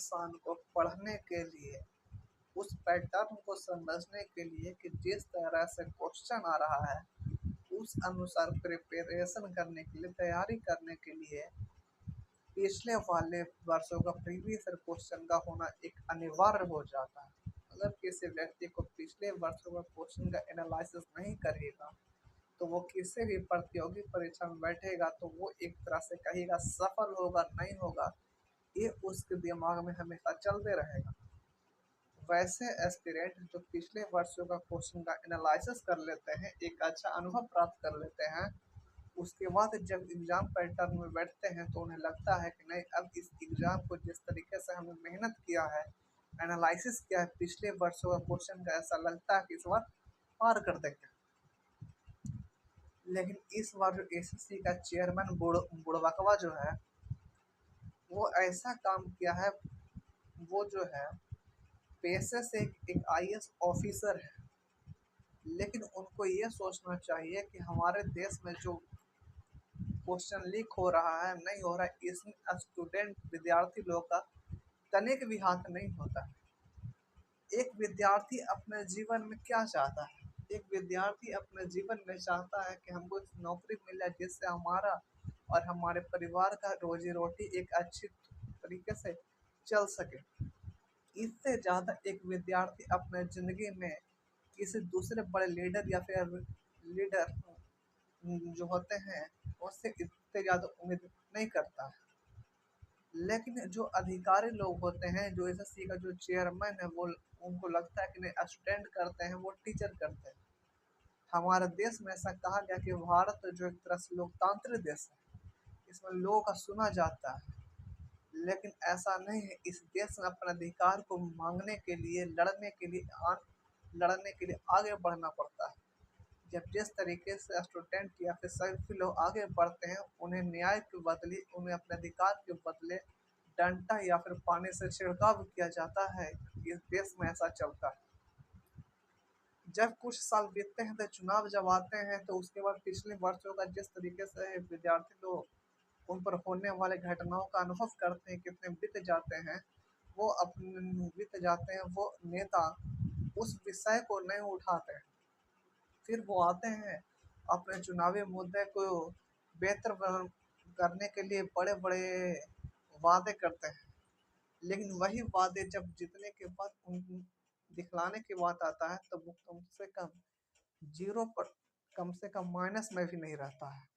इंसान को पढ़ने के लिए, उस पैटर्न को समझने के लिए कि जिस तरह से क्वेश्चन आ रहा है, उस अनुसार प्रिपरेशन करने के लिए, तैयारी करने के लिए पिछले वाले वर्षों का प्रीवियस ईयर क्वेश्चन का होना एक अनिवार्य हो जाता है। अगर किसी व्यक्ति को पिछले वर्षों का क्वेश्चन का एनालिसिस नहीं करेगा, तो वो किसी भी प्रतियोगी परीक्षा में बैठेगा तो वो एक तरह से कहेगा सफल होगा नहीं होगा, ये उसके दिमाग में हमेशा चलते रहेगा। वैसे एस्पिरेंट जो पिछले वर्षों का क्वेश्चन का एनालिसिस कर लेते हैं, एक अच्छा अनुभव प्राप्त कर लेते हैं, उसके बाद जब एग्ज़ाम पैटर्न में बैठते हैं तो उन्हें लगता है कि नहीं, अब इस एग्ज़ाम को जिस तरीके से हमने मेहनत किया है, एनालिसिस किया है पिछले वर्षों का क्वेश्चन का, ऐसा लगता है कि इस बार पार कर देंगे। लेकिन इस बार जो एसएससी का चेयरमैन बुड़बकवा जो है, वो ऐसा काम किया है, वो जो है पेशे से एक आईएएस ऑफिसर है, लेकिन उनको ये सोचना चाहिए कि हमारे देश में जो क्वेश्चन लीक हो रहा है, नहीं हो रहा है, इसमें स्टूडेंट विद्यार्थी लोग का तनिक भी हाथ नहीं होता है। एक विद्यार्थी अपने जीवन में क्या चाहता है? एक विद्यार्थी अपने जीवन में चाहता है कि हमको नौकरी मिल जाए जिससे हमारा और हमारे परिवार का रोजी रोटी एक अच्छी तरीके से चल सके। इससे ज़्यादा एक विद्यार्थी अपने ज़िंदगी में किसी दूसरे बड़े लीडर या फिर लीडर जो होते हैं, उससे इतने ज़्यादा उम्मीद नहीं करता है। लेकिन जो अधिकारी लोग होते हैं, जो एसएससी का जो चेयरमैन है, वो उनको लगता है कि नहीं, स्टूडेंट करते हैं वो टीचर करते हैं। हमारे देश में ऐसा कहा गया कि भारत जो एक तरह से लोकतांत्रिक देश है, इसमें लोगों का सुना जाता है। लेकिन ऐसा नहीं है, इस देश में अपने अधिकार को मांगने के लिए, लड़ने के लिए आगे बढ़ना पड़ता है। जब जिस तरीके से स्टूडेंट या फिर सभी लोग आगे बढ़ते हैं, उन्हें न्याय के बदले, उन्हें अपने अधिकार के बदले डंडा या फिर पानी से छिड़काव किया जाता है। इस देश में ऐसा चलता है। जब कुछ साल बीतते हैं तो चुनाव जब आते हैं, तो उसके बाद पिछले वर्षों का जिस तरीके से विद्यार्थी लोग उन पर होने वाले घटनाओं का अनुभव करते हैं, कितने बीत जाते हैं, वो नेता उस विषय को नहीं उठाते हैं। फिर वो आते हैं, अपने चुनावी मुद्दे को बेहतर करने के लिए बड़े-बड़े वादे करते हैं। लेकिन वही वादे जब जीतने के बाद उन दिखलाने की बात आता है, तो वो कम से कम ज़ीरो पर, कम से कम माइनस में भी नहीं रहता है।